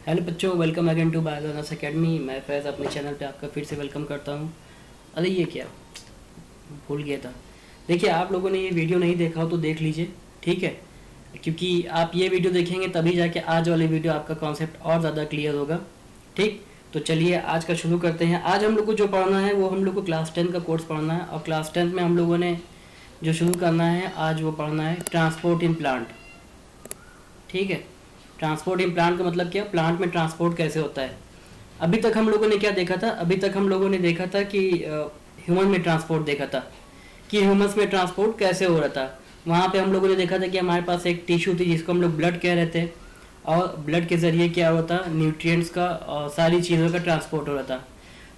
Hello बच्चों, welcome again to बायोलॉनस academy. मैं फैज़ अपने चैनल पे आपका फिर से वेलकम करता हूँ। अरे ये क्या, भूल गया था। देखिए, आप लोगों ने ये वीडियो नहीं देखा हो तो देख लीजिए, ठीक है। क्योंकि आप ये वीडियो देखेंगे तभी जाके आज वाली वीडियो आपका कॉन्सेप्ट और ज़्यादा क्लियर होगा, ठीक। तो चलिए आज का शुरू करते हैं। आज हम लोग को जो पढ़ना है वो हम लोग को क्लास 10 का कोर्स पढ़ना है, और क्लास 10 में हम लोगों ने जो शुरू करना है आज वो पढ़ना है ट्रांसपोर्ट इन प्लांट, ठीक है। ट्रांसपोर्ट इन प्लांट का मतलब क्या, प्लांट में ट्रांसपोर्ट कैसे होता है। अभी तक हम लोगों ने क्या देखा था, अभी तक हम लोगों ने देखा था कि ह्यूमन में ट्रांसपोर्ट देखा था कि ह्यूमन्स में ट्रांसपोर्ट कैसे हो रहा था। वहाँ पे हम लोगों ने देखा था कि हमारे पास एक टिश्यू थी जिसको हम लोग ब्लड कह रहे थे, और ब्लड के ज़रिए क्या होता, न्यूट्रिएंट्स का और सारी चीज़ों का ट्रांसपोर्ट हो रहा था।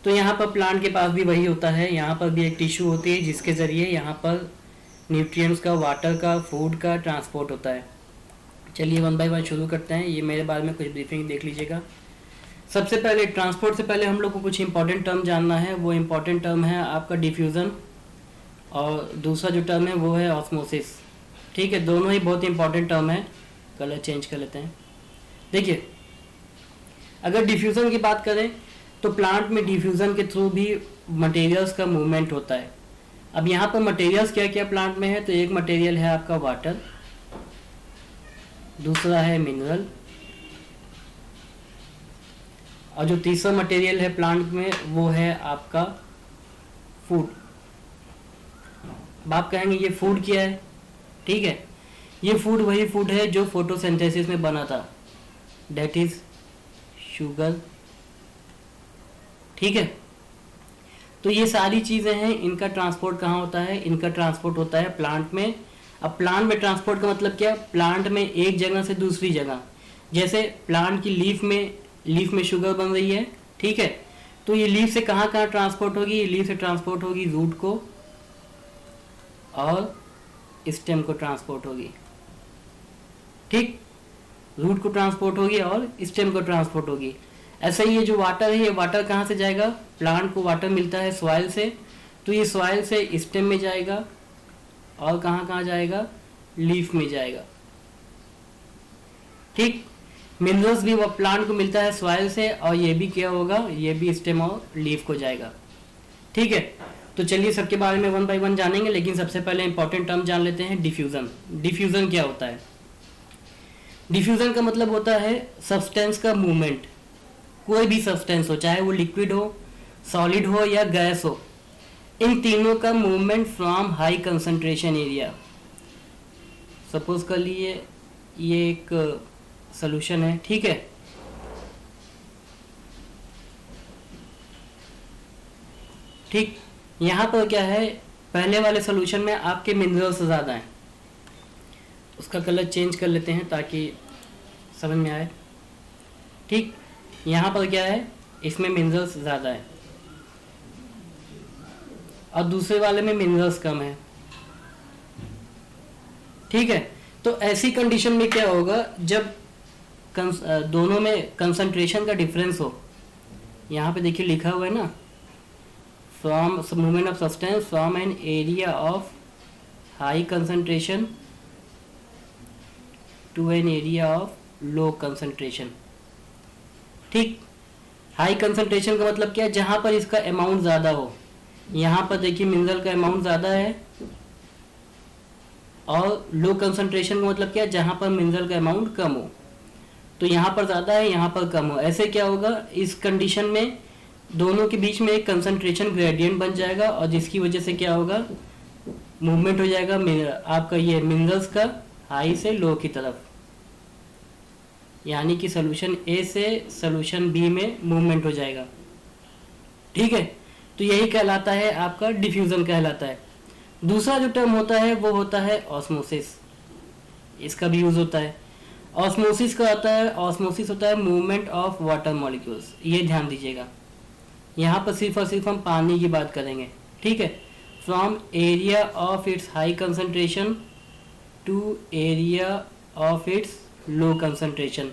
तो यहाँ पर प्लांट के पास भी वही होता है, यहाँ पर भी एक टिश्यू होती है जिसके ज़रिए यहाँ पर न्यूट्रिएंट्स का, वाटर का, फूड का ट्रांसपोर्ट होता है। चलिए वन बाय वन शुरू करते हैं। ये मेरे बारे में कुछ ब्रीफिंग देख लीजिएगा। सबसे पहले ट्रांसपोर्ट से पहले हम लोग को कुछ इंपॉर्टेंट टर्म जानना है। वो इंपॉर्टेंट टर्म है आपका डिफ्यूज़न, और दूसरा जो टर्म है वो है ऑस्मोसिस, ठीक है। दोनों ही बहुत इंपॉर्टेंट टर्म है। कलर चेंज कर लेते हैं। देखिए, अगर डिफ्यूज़न की बात करें तो प्लांट में डिफ्यूज़न के थ्रू भी मटेरियल्स का मूवमेंट होता है। अब यहाँ पर मटेरियल्स क्या क्या प्लांट में है, तो एक मटेरियल है आपका वाटर, दूसरा है मिनरल, और जो तीसरा मटेरियल है प्लांट में वो है आपका फूड। अब आप कहेंगे ये फूड क्या है, ठीक है। ये फूड वही फूड है जो फोटोसिंथेसिस में बना था, डेट इज शुगर, ठीक है। तो ये सारी चीज़ें हैं, इनका ट्रांसपोर्ट कहाँ होता है, इनका ट्रांसपोर्ट होता है प्लांट में। अब प्लांट में ट्रांसपोर्ट का मतलब क्या, प्लांट में एक जगह से दूसरी जगह, जैसे प्लांट की लीफ में शुगर बन रही है, ठीक है। तो ये लीफ से कहाँ कहाँ ट्रांसपोर्ट होगी, ये लीफ से ट्रांसपोर्ट होगी रूट को, और स्टेम को ट्रांसपोर्ट होगी, ठीक। रूट को ट्रांसपोर्ट होगी और स्टेम को ट्रांसपोर्ट होगी। ऐसा ही ये जो वाटर है, ये वाटर कहाँ से जाएगा, प्लांट को वाटर मिलता है सॉइल से, तो ये सॉइल से स्टेम में जाएगा, और कहाँ कहाँ जाएगा, लीफ में जाएगा, ठीक। मिनरल्स भी वो प्लांट को मिलता है सॉइल से, और ये भी क्या होगा, ये भी स्टेम और लीफ को जाएगा, ठीक है। तो चलिए सबके बारे में वन बाय वन जानेंगे, लेकिन सबसे पहले इंपॉर्टेंट टर्म जान लेते हैं, डिफ्यूजन। डिफ्यूजन क्या होता है, डिफ्यूजन का मतलब होता है सब्सटेंस का मूवमेंट। कोई भी सब्सटेंस हो, चाहे वो लिक्विड हो, सॉलिड हो या गैस हो, इन तीनों का movement from high concentration area. Suppose कर लिए ये एक सोल्यूशन है, ठीक है। ठीक, यहाँ पर क्या है, पहले वाले सोल्यूशन में आपके मिनरल्स ज़्यादा हैं। उसका कलर चेंज कर लेते हैं ताकि समझ में आए, ठीक। यहाँ पर क्या है, इसमें मिनरल्स ज़्यादा है, और दूसरे वाले में मिनरल्स कम है, ठीक है। तो ऐसी कंडीशन में क्या होगा, जब दोनों में कंसंट्रेशन का डिफरेंस हो, यहाँ पे देखिए लिखा हुआ है ना, from movement of substance from an area of high concentration to an area of low concentration, ठीक। हाई कंसंट्रेशन का मतलब क्या है, जहाँ पर इसका अमाउंट ज़्यादा हो। यहाँ पर देखिए मिनरल का अमाउंट ज़्यादा है, और लो कंसंट्रेशन का मतलब क्या है, जहाँ पर मिनरल का अमाउंट कम हो। तो यहाँ पर ज़्यादा है, यहाँ पर कम हो। ऐसे क्या होगा, इस कंडीशन में दोनों के बीच में एक कंसंट्रेशन ग्रेडियंट बन जाएगा, और जिसकी वजह से क्या होगा, मूवमेंट हो जाएगा आपका ये मिनरल्स का हाई से लो की तरफ, यानी कि सोल्यूशन ए से सोल्यूशन बी में मूवमेंट हो जाएगा, ठीक है। तो यही कहलाता है आपका डिफ्यूजन कहलाता है। दूसरा जो टर्म होता है वो होता है ऑस्मोसिस, इसका भी यूज होता है। ऑस्मोसिस का होता है, ऑस्मोसिस होता है मूवमेंट ऑफ वाटर मॉलिक्यूल्स। ये ध्यान दीजिएगा, यहाँ पर सिर्फ और सिर्फ हम पानी की बात करेंगे, ठीक है। From area of its high concentration to area of its low concentration.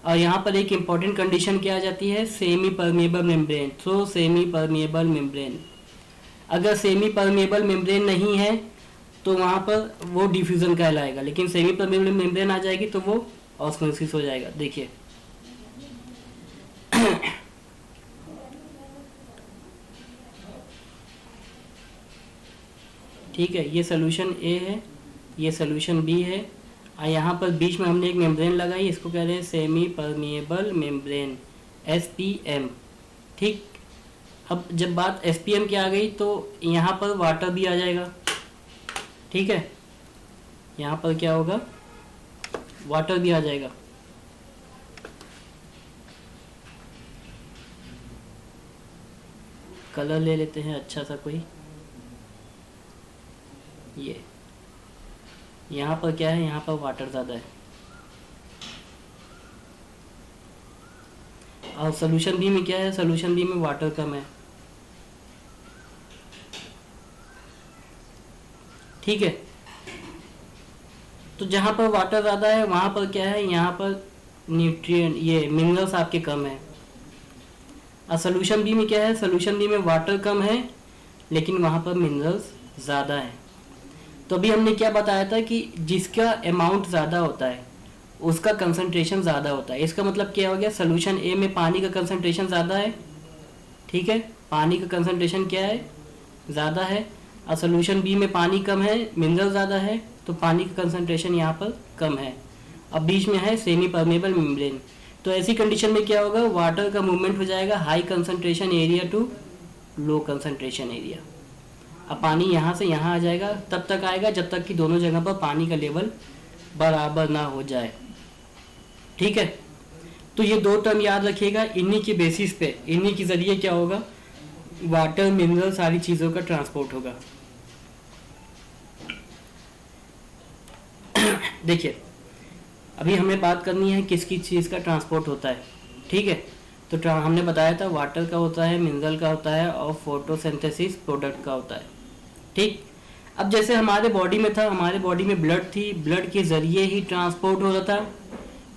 और यहाँ पर एक इम्पॉर्टेंट कंडीशन क्या आ जाती है, semi permeable membrane, throw semi permeable membrane. अगर सेमी परमेबल मेम्ब्रेन नहीं है तो वहाँ पर वो डिफ्यूज़न कहलाएगा, लेकिन सेमी परमेबल मेम्ब्रेन आ जाएगी तो वो ऑस्मोसिस हो जाएगा। देखिए ठीक है, ये सोल्यूशन ए है, ये सोल्यूशन बी है, और यहाँ पर बीच में हमने एक मेम्ब्रेन लगाई, इसको कह रहे हैं सेमी परमिएबल मेम्ब्रेन, SPM। ठीक, अब जब बात SPM की आ गई तो यहाँ पर वाटर भी आ जाएगा। ठीक है, यहाँ पर क्या होगा, वाटर भी आ जाएगा। कलर ले लेते हैं अच्छा सा कोई, ये यहाँ पर क्या है, यहाँ पर वाटर ज़्यादा है, और सोल्यूशन बी में क्या है, सोल्यूशन बी में वाटर कम है। ठीक है, तो जहाँ पर वाटर ज़्यादा है वहाँ पर क्या है, यहाँ पर न्यूट्रिएंट, ये मिनरल्स आपके कम है। और सोल्यूशन बी में क्या है, सोल्यूशन बी में वाटर कम है लेकिन वहाँ पर मिनरल्स ज़्यादा है। तो अभी हमने क्या बताया था कि जिसका अमाउंट ज़्यादा होता है उसका कंसंट्रेशन ज़्यादा होता है। इसका मतलब क्या हो गया, सोल्यूशन ए में पानी का कंसंट्रेशन ज़्यादा है। ठीक है, पानी का कंसंट्रेशन क्या है, ज़्यादा है, और सोल्यूशन बी में पानी कम है, मिनरल ज़्यादा है, तो पानी का कंसंट्रेशन यहाँ पर कम है। अब बीच में है सेमी परमेबल मेम्ब्रेन, तो ऐसी कंडीशन में क्या होगा, वाटर का मूवमेंट हो जाएगा high concentration area to low concentration area. अब पानी यहाँ से यहाँ आ जाएगा, तब तक आएगा जब तक कि दोनों जगह पर पानी का लेवल बराबर ना हो जाए। ठीक है, तो ये दो टर्म याद रखिएगा, इन्हीं के बेसिस पे, इन्हीं के जरिए क्या होगा, वाटर मिनरल सारी चीज़ों का ट्रांसपोर्ट होगा। देखिए, अभी हमें बात करनी है किस किस चीज़ का ट्रांसपोर्ट होता है। ठीक है, तो हमने बताया था वाटर का होता है, मिनरल का होता है, और फोटोसिंथेसिस प्रोडक्ट का होता है। ठीक, अब जैसे हमारे बॉडी में था, हमारे बॉडी में ब्लड थी, ब्लड के ज़रिए ही ट्रांसपोर्ट हो रहा था,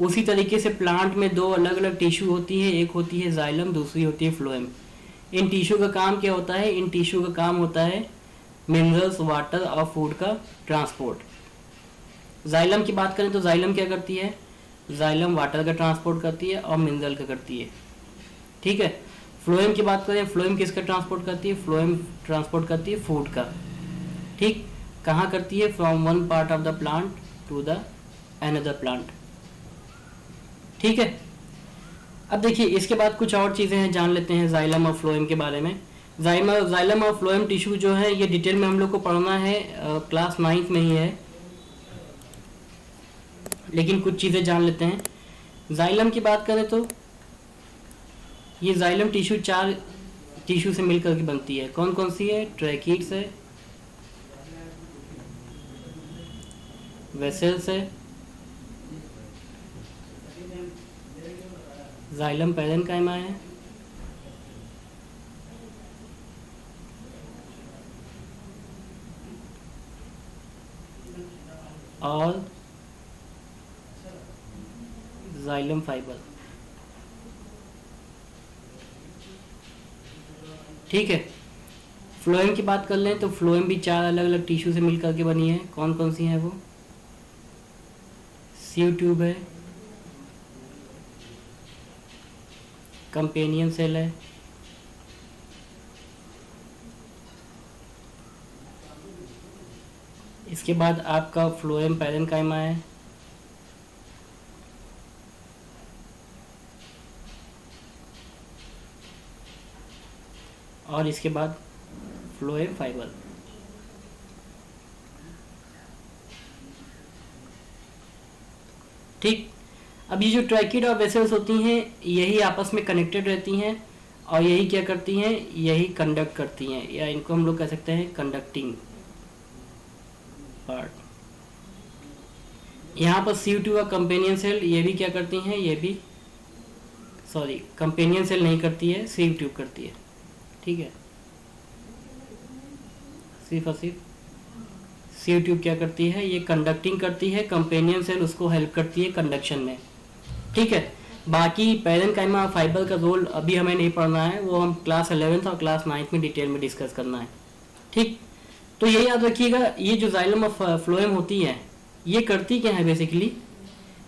उसी तरीके से प्लांट में दो अलग अलग टिश्यू होती है, एक होती है जाइलम, दूसरी होती है फ्लोएम। इन टिश्यू का काम क्या होता है, इन टिश्यू का काम होता है मिनरल्स, वाटर और फूड का ट्रांसपोर्ट। जाइलम की बात करें तो जाइलम क्या करती है, जाइलम वाटर का ट्रांसपोर्ट करती है और मिनरल का करती है। ठीक है, फ्लोएम की बात करें, फ्लोएम किसका ट्रांसपोर्ट करती है, फ्लोएम ट्रांसपोर्ट करती है फूड का। ठीक, कहाँ करती है, from one part of the plant to the another plant. ठीक है, अब देखिए इसके बाद कुछ और चीज़ें हैं, जान लेते हैं जाइलम और फ्लोएम के बारे में। जाइलम और फ्लोएम टिश्यू जो है ये डिटेल में हम लोग को पढ़ना है, क्लास 9th में ही है, लेकिन कुछ चीज़ें जान लेते हैं। जाइलम की बात करें तो ये जाइलम टिश्यू 4 टिश्यू से मिलकर के बनती है। कौन कौन सी है, ट्रैकीड्स है, वेसल्स है, जाइलम पैरेन्काइमा है, और जाइलम फाइबर। ठीक है, फ्लोएम की बात कर लें तो फ्लोएम भी 4 अलग अलग टिश्यू से मिलकर के बनी है। कौन कौन सी हैं वो, सीव ट्यूब है, कंपेनियन सेल है, इसके बाद आपका फ्लोएम पैरेन्काइमा है, और इसके बाद फ्लोएम फाइबर। ठीक, अब ये जो ट्रैकिड और वेसल्स होती हैं यही आपस में कनेक्टेड रहती हैं और यही क्या करती हैं, यही कंडक्ट करती हैं, या इनको हम लोग कह सकते हैं कंडक्टिंग पार्ट। यहाँ पर CO2 का कंपेनियन सेल ये भी क्या करती हैं, ये भी कंपेनियन सेल नहीं करती है, सीव ट्यूब करती है। ठीक है, सिर्फ और सिर्फ सीव ट्यूब क्या करती है, ये कंडक्टिंग करती है, कंपेनियन सेल उसको हेल्प करती है कंडक्शन में। ठीक है, बाकी पैरेन्काइमा फाइबर का रोल अभी हमें नहीं पढ़ना है, वो हम क्लास 11th और क्लास 9th में डिटेल में डिस्कस करना है। ठीक, तो ये याद रखिएगा, ये जो जाइलम और फ्लोएम होती है ये करती क्या है, बेसिकली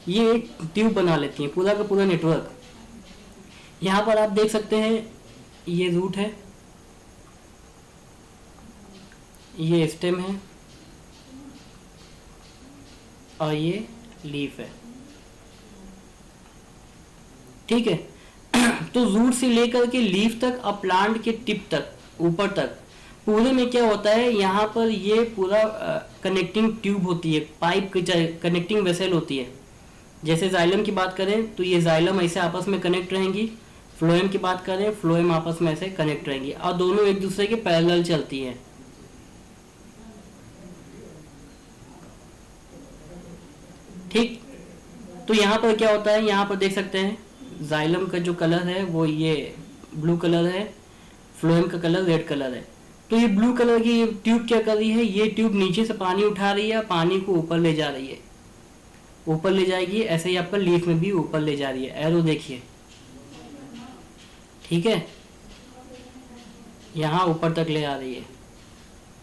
ये एक ट्यूब बना लेती है, पूरा का पूरा नेटवर्क। यहाँ पर आप देख सकते हैं ये रूट है, ये स्टेम है और ये लीफ है, ठीक है। तो रूट से लेकर के लीफ तक और प्लांट के टिप तक ऊपर तक पूरे में क्या होता है, यहाँ पर ये पूरा कनेक्टिंग ट्यूब होती है, पाइप कनेक्टिंग वेसल होती है। जैसे जाइलम की बात करें तो ये जाइलम ऐसे आपस में कनेक्ट रहेंगी, फ्लोएम की बात करें फ्लोएम आपस में ऐसे कनेक्ट रहेंगी और दोनों एक दूसरे के पैरेलल चलती है, ठीक। तो यहाँ पर क्या होता है, यहाँ पर देख सकते हैं जाइलम का जो कलर है वो ये ब्लू कलर है, फ्लोएम का कलर रेड कलर है। तो ये ब्लू कलर की ये ट्यूब क्या कर रही है, ये ट्यूब नीचे से पानी उठा रही है, पानी को ऊपर ले जा रही है, ऊपर ले जाएगी। ऐसे ही आपका लीफ में भी ऊपर ले जा रही है, एरो देखिए, ठीक है, यहाँ ऊपर तक ले आ रही है,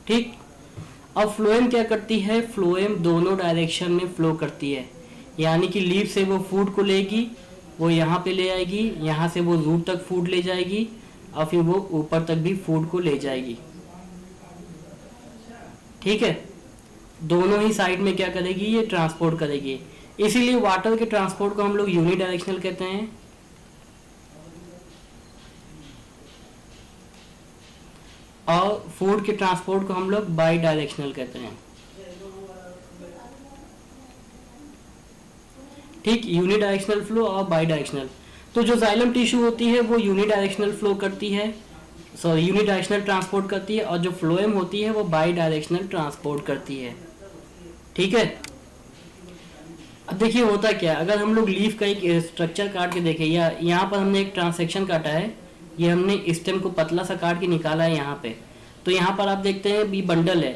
ठीक। अब फ्लोएम क्या करती है, फ्लोएम दोनों डायरेक्शन में फ्लो करती है, यानी कि लीफ से वो फूड को लेगी, वो यहाँ पे ले आएगी, यहाँ से वो रूट तक फूड ले जाएगी और फिर वो ऊपर तक भी फूड को ले जाएगी, ठीक है। दोनों ही साइड में क्या करेगी, ये ट्रांसपोर्ट करेगी। इसीलिए वाटर के ट्रांसपोर्ट को हम लोग यूनिडायरेक्शनल कहते हैं और फूड के ट्रांसपोर्ट को हम लोग बाई डायरेक्शनल कहते हैं, ठीक। यूनिडायरेक्शनल फ्लो और बाई डायरेक्शनल। तो जो जाइलम टिश्यू होती है वो यूनिडायरेक्शनल फ्लो करती है, सॉरी यूनिडायरेक्शनल ट्रांसपोर्ट करती है, और जो फ्लोएम होती है वो बाई डायरेक्शनल ट्रांसपोर्ट करती है, ठीक है। अब देखिए होता क्या है, अगर हम लोग लीफ का एक स्ट्रक्चर काट के देखें, या यहाँ पर हमने एक ट्रांसेक्शन काटा है, ये हमने स्टेम को पतला सा काट के निकाला है यहाँ पे। तो यहाँ पर आप देखते हैं भी बंडल है,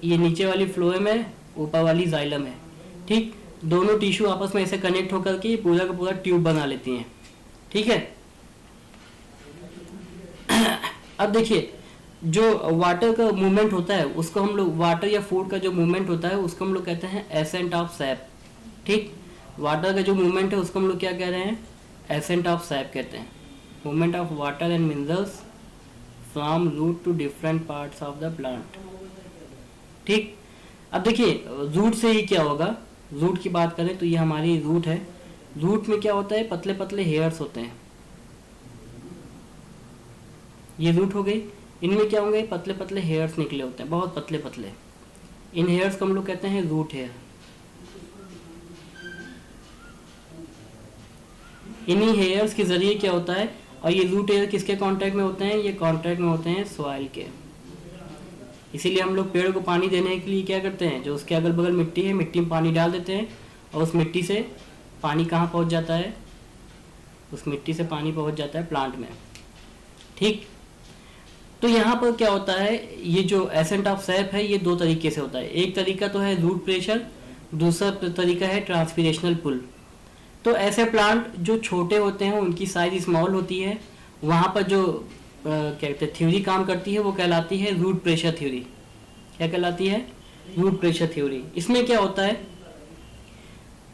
ये नीचे वाली फ्लोएम है, ऊपर वाली जाइलम है, ठीक। दोनों टिश्यू आपस में ऐसे कनेक्ट होकर के पूरा का पूरा ट्यूब बना लेती हैं, ठीक है। अब देखिए जो वाटर का मूवमेंट होता है उसको हम लोग, वाटर या फूड का जो मूवमेंट होता है उसको हम लोग कहते हैं एसेंट ऑफ सैप, ठीक। वाटर का जो मूवमेंट है उसको हम लोग क्या कह रहे हैं, एसेंट ऑफ सैप कहते हैं। Movement of water and minerals from root to different parts of the plant, ठीक। अब देखिए रूट से ही क्या होगा, रूट की बात करें तो ये हमारी रूट है, रूट में क्या होता है, पतले पतले हेयर्स होते हैं, ये रूट हो गई। इनमें क्या होंगे, पतले पतले हेयर्स निकले होते हैं, बहुत पतले पतले, इन हेयर्स को हम लोग कहते हैं रूट हेयर। इन्हीं हेयर्स के जरिए क्या होता है, और ये रूट हेयर किसके कांटेक्ट में होते हैं, ये कांटेक्ट में होते हैं सॉइल के। इसीलिए हम लोग पेड़ को पानी देने के लिए क्या करते हैं, जो उसके अगल बगल मिट्टी है, मिट्टी में पानी डाल देते हैं, और उस मिट्टी से पानी कहाँ पहुँच जाता है, उस मिट्टी से पानी पहुँच जाता है प्लांट में, ठीक। तो यहाँ पर क्या होता है, ये जो एसेंट ऑफ सैप है ये दो तरीके से होता है। एक तरीका तो है रूट प्रेशर, दूसरा तरीका है ट्रांसपिरेशनल पुल। तो ऐसे प्लांट जो छोटे होते हैं, उनकी साइज स्मॉल होती है, वहाँ पर जो क्या कहते हैं थ्योरी काम करती है वो कहलाती है रूट प्रेशर थ्योरी। क्या कहलाती है, रूट प्रेशर थ्योरी। इसमें क्या होता है,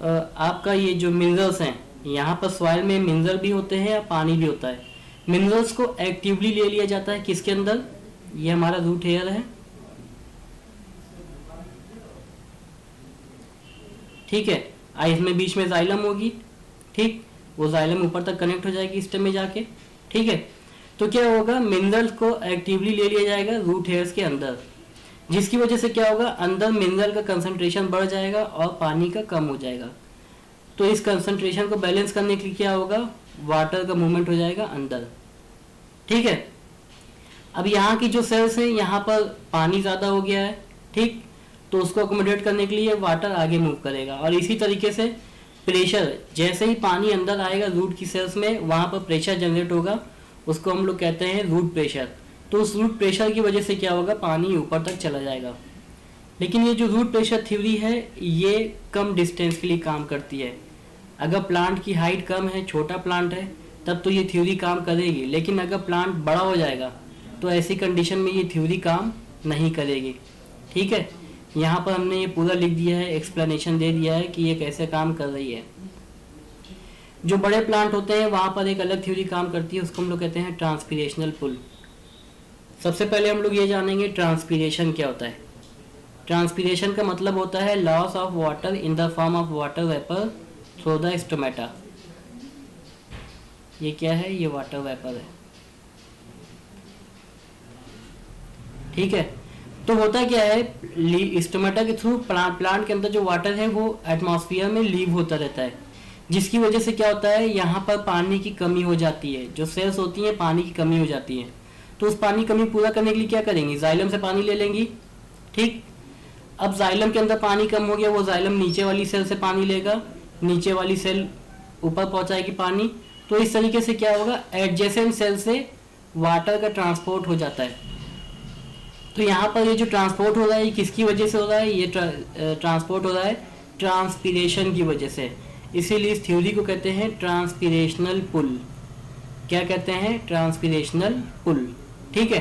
आपका ये जो मिनरल्स हैं, यहाँ पर सॉइल में मिनरल भी होते हैं या पानी भी होता है। मिनरल्स को एक्टिवली ले लिया जाता है किसके अंदर, ये हमारा रूट हेयर है, ठीक है। इसमें बीच में जाइलम होगी, ठीक, वो जाइलम ऊपर तक कनेक्ट हो जाएगी स्टेम में जाके, ठीक है। तो क्या होगा, मिनरल्स को एक्टिवली ले लिया जाएगा रूट हेयर्स के अंदर, जिसकी वजह से क्या होगा, अंदर मिनरल का कंसंट्रेशन बढ़ जाएगा और पानी का कम हो जाएगा। तो इस कंसंट्रेशन को बैलेंस करने के लिए क्या होगा, वाटर का मूवमेंट हो जाएगा अंदर, ठीक है। अब यहाँ की जो सेल्स हैं, यहाँ पर पानी ज़्यादा हो गया है, ठीक, तो उसको अकोमोडेट करने के लिए वाटर आगे मूव करेगा। और इसी तरीके से प्रेशर, जैसे ही पानी अंदर आएगा रूट की सेल्स में, वहाँ पर प्रेशर जनरेट होगा, उसको हम लोग कहते हैं रूट प्रेशर। तो उस रूट प्रेशर की वजह से क्या होगा, पानी ऊपर तक चला जाएगा। लेकिन ये जो रूट प्रेशर थ्योरी है ये कम डिस्टेंस के लिए काम करती है। अगर प्लांट की हाइट कम है, छोटा प्लांट है, तब तो ये थ्योरी काम करेगी। लेकिन अगर प्लांट बड़ा हो जाएगा तो ऐसी कंडीशन में ये थ्योरी काम नहीं करेगी, ठीक है। यहाँ पर हमने ये पूरा लिख दिया है, एक्सप्लेनेशन दे दिया है कि ये कैसे काम कर रही है। जो बड़े प्लांट होते हैं वहाँ पर एक अलग थ्योरी काम करती है, उसको हम लोग कहते हैं ट्रांसपिरेशनल पुल। सबसे पहले हम लोग ये जानेंगे ट्रांसपीरेशन क्या होता है। ट्रांसपीरेशन का मतलब होता है loss of water in the form of water vapour through the stomata. ये क्या है? ये वाटर वेपर है, ठीक है। तो होता क्या है, स्टोमेटा के थ्रू प्लांट के अंदर जो वाटर है वो एटमॉस्फेयर में लीव होता रहता है, जिसकी वजह से क्या होता है, यहाँ पर पानी की कमी हो जाती है। जो सेल्स होती हैं पानी की कमी हो जाती है, तो उस पानी कमी पूरा करने के लिए क्या करेंगी, जाइलम से पानी ले लेंगी, ठीक। अब जाइलम के अंदर पानी कम हो गया, वो जाइलम नीचे वाली सेल से पानी लेगा, नीचे वाली सेल ऊपर पहुंचाएगी पानी। तो इस तरीके से क्या होगा, एडजेसेंट सेल से वाटर का ट्रांसपोर्ट हो जाता है। तो यहाँ पर ये जो ट्रांसपोर्ट हो रहा है ये किसकी वजह से हो रहा है, ये ट्रांसपोर्ट हो रहा है ट्रांसपीरेशन की वजह से। इसीलिए इस थ्योरी को कहते हैं ट्रांसपीरेशनल पुल। क्या कहते हैं? ट्रांसपीरेशनल पुल, ठीक है।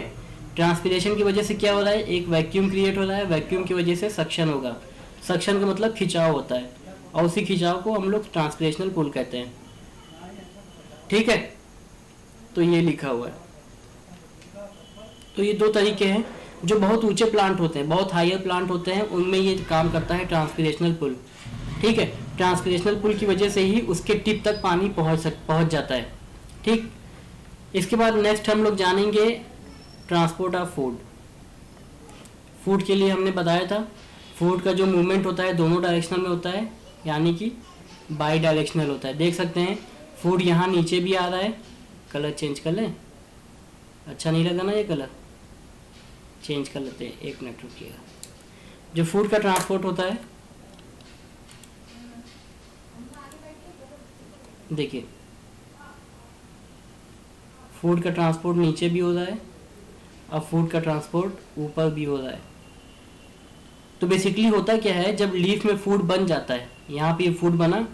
ट्रांसपीरेशन की वजह से क्या हो रहा है, एक वैक्यूम क्रिएट हो रहा है, वैक्यूम की वजह से सक्शन होगा। सक्शन का मतलब खिंचाव होता है, और उसी खिंचाव को हम लोग ट्रांसपीरेशनल पुल कहते हैं, ठीक है। तो ये लिखा हुआ है। तो ये दो तरीके हैं, जो बहुत ऊंचे प्लांट होते हैं, बहुत हायर प्लांट होते हैं, उनमें ये काम करता है ट्रांसपीरेशनल पुल, ठीक है। ट्रांसपीरेशनल पुल की वजह से ही उसके टिप तक पानी पहुंच जाता है, ठीक। इसके बाद नेक्स्ट हम लोग जानेंगे ट्रांसपोर्ट ऑफ फूड। फूड के लिए हमने बताया था, फूड का जो मूवमेंट होता है दोनों डायरेक्शनल में होता है, यानी कि बाई डायरेक्शनल होता है। देख सकते हैं फूड यहाँ नीचे भी आ रहा है। कलर चेंज कर लें, अच्छा नहीं लगा ना ये कलर, चेंज कर लेते हैं, एक मिनट रुकिएगा। जो फूड का ट्रांसपोर्ट होता है, देखिए फूड का ट्रांसपोर्ट नीचे भी हो रहा है और फूड का ट्रांसपोर्ट ऊपर भी हो रहा है। तो बेसिकली होता क्या है, जब लीफ में फूड बन जाता है, यहाँ पे ये फूड बना,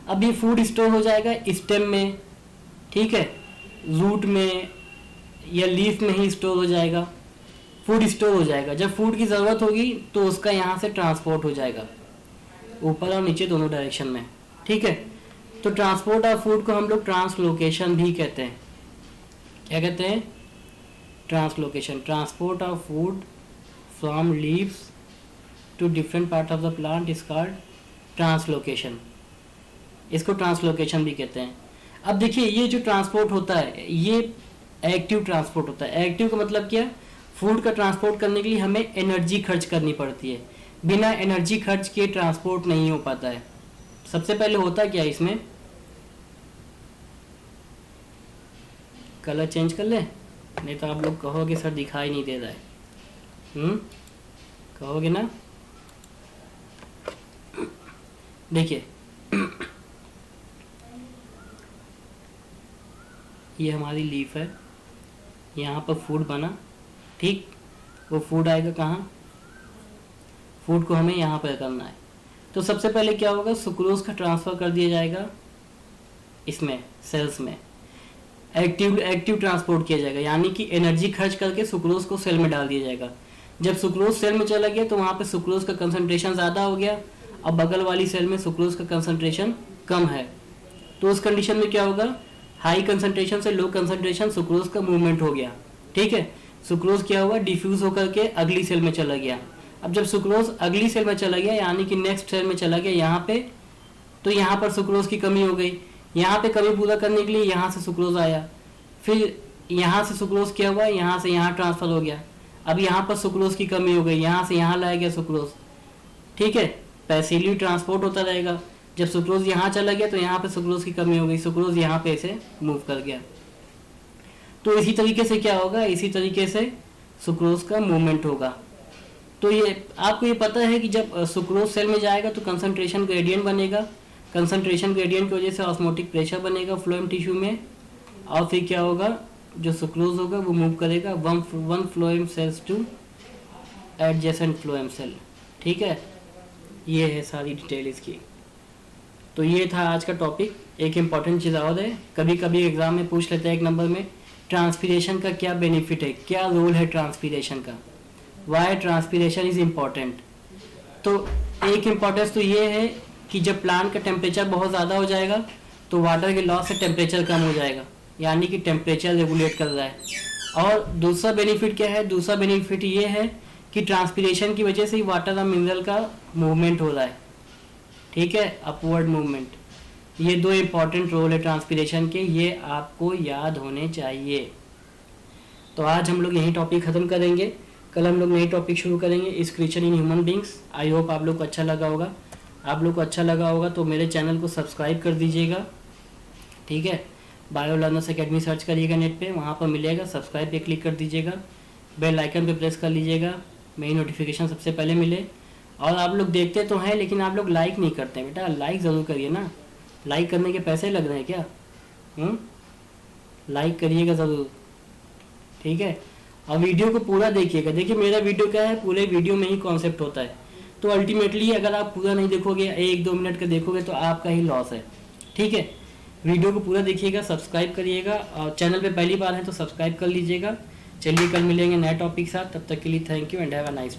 अब ये फूड स्टोर हो जाएगा स्टेम में, ठीक है, रूट में या लीफ में ही स्टोर हो जाएगा, फूड स्टोर हो जाएगा। जब फूड की ज़रूरत होगी तो उसका यहाँ से ट्रांसपोर्ट हो जाएगा, ऊपर और नीचे दोनों डायरेक्शन में, ठीक है। तो ट्रांसपोर्ट ऑफ फूड को हम लोग ट्रांसलोकेशन भी कहते हैं। क्या कहते हैं? Translocation. Transport of food from leaves to different part of the plant is called translocation. इसको ट्रांसलोकेशन भी कहते हैं। अब देखिए ये जो ट्रांसपोर्ट होता है ये एक्टिव ट्रांसपोर्ट होता है। एक्टिव का मतलब क्या? फूड का ट्रांसपोर्ट करने के लिए हमें एनर्जी खर्च करनी पड़ती है, बिना एनर्जी खर्च किए ट्रांसपोर्ट नहीं हो पाता है। सबसे पहले होता क्या है इसमें, कलर चेंज कर ले, नहीं तो आप लोग कहोगे सर दिखाई नहीं दे रहा है, कहोगे ना। देखिए ये हमारी लीफ है, यहाँ पर फूड बना, ठीक। वो फूड आएगा कहाँ, फूड को हमें यहाँ पर करना है। तो सबसे पहले क्या होगा, सुक्रोज का ट्रांसफ़र कर दिया जाएगा इसमें सेल्स में, एक्टिव ट्रांसपोर्ट किया जाएगा, यानी कि एनर्जी खर्च करके सुक्रोज को सेल में डाल दिया जाएगा। जब सुक्रोज सेल में चला गया तो वहाँ पे सुक्रोज का कंसंट्रेशन ज़्यादा हो गया, अब बगल वाली सेल में सुक्रोज का कंसंट्रेशन कम है। तो उस कंडीशन में क्या होगा, हाई कंसंट्रेशन से लो कंसंट्रेशन सुक्रोज का मूवमेंट हो गया, ठीक है। सुक्रोज क्या हुआ, डिफ्यूज होकर के अगली सेल में चला गया। अब जब सुक्रोज अगली सेल में चला गया, यानी कि नेक्स्ट सेल में चला गया यहाँ पे, तो यहाँ पर सुक्रोज की कमी हो गई। यहाँ पे कमी पूरा करने के लिए यहाँ से सुक्रोज आया, फिर यहाँ से सुक्रोज क्या हुआ, यहाँ से यहाँ ट्रांसफर हो गया। अब यहाँ पर सुक्रोज की कमी हो गई, यहाँ से यहाँ लाया गया सुक्रोज, ठीक है। पैसिवली ट्रांसपोर्ट होता रहेगा। जब सुक्रोज यहाँ चला गया तो यहाँ पे सुक्रोज की कमी हो गई, सुक्रोज यहाँ पे ऐसे मूव कर गया। तो इसी तरीके से क्या होगा, इसी तरीके से सुक्रोज का मूवमेंट होगा। तो ये आपको ये पता है कि जब सुक्रोज सेल में जाएगा तो कंसंट्रेशन ग्रेडियंट बनेगा, कंसंट्रेशन ग्रेडियंट की वजह से ऑस्मोटिक प्रेशर बनेगा फ्लोएम टिश्यू में, और फिर क्या होगा, जो सुक्रोज होगा वो मूव करेगा one phloem cells to adjacent phloem cell, ठीक है। ये है सारी डिटेल इसकी। तो ये था आज का टॉपिक। एक इम्पॉर्टेंट चीज़ और है, कभी कभी एग्जाम में पूछ लेते हैं एक नंबर में, ट्रांसपीरेशन का क्या बेनिफिट है, क्या रोल है ट्रांसपीरेशन का, वाई ट्रांसपीरेशन इज इम्पॉर्टेंट। तो एक इम्पॉर्टेंस तो ये है कि जब प्लांट का टेम्परेचर बहुत ज़्यादा हो जाएगा तो वाटर के लॉस से टेम्परेचर कम हो जाएगा, यानी कि टेम्परेचर रेगुलेट कर रहा है। और दूसरा बेनिफिट क्या है, दूसरा बेनिफिट ये है कि ट्रांसपिरेशन की वजह से ही वाटर और मिनरल का मूवमेंट हो रहा है, ठीक है, अपवर्ड मूवमेंट। ये दो इंपॉर्टेंट रोल है ट्रांसपिरेशन के, ये आपको याद होने चाहिए। तो आज हम लोग यही टॉपिक ख़त्म करेंगे, कल हम लोग नई टॉपिक शुरू करेंगे, स्क्रीचर in human beings. I hope आप लोग को अच्छा लगा होगा। आप लोग को अच्छा लगा होगा तो मेरे चैनल को सब्सक्राइब कर दीजिएगा, ठीक है। बायो लर्नर्स अकेडमी सर्च करिएगा नेट पे, वहाँ पर मिलेगा, सब्सक्राइब पे क्लिक कर दीजिएगा, बेल आइकन पे प्रेस कर लीजिएगा, मेरी नोटिफिकेशन सबसे पहले मिले। और आप लोग देखते तो हैं लेकिन आप लोग लाइक नहीं करते हैं, बेटा लाइक ज़रूर करिए ना, लाइक करने के पैसे लग रहे हैं क्या? लाइक करिएगा ज़रूर, ठीक है। और वीडियो को पूरा देखिएगा। देखिए मेरा वीडियो क्या है, पूरे वीडियो में ही कॉन्सेप्ट होता है, तो अल्टीमेटली अगर आप पूरा नहीं देखोगे, 1-2 मिनट का देखोगे तो आपका ही लॉस है, ठीक है। वीडियो को पूरा देखिएगा, सब्सक्राइब करिएगा, और चैनल पे पहली बार है तो सब्सक्राइब कर लीजिएगा। चलिए कल मिलेंगे नए टॉपिक साथ, तब तक के लिए thank you and have a nice day.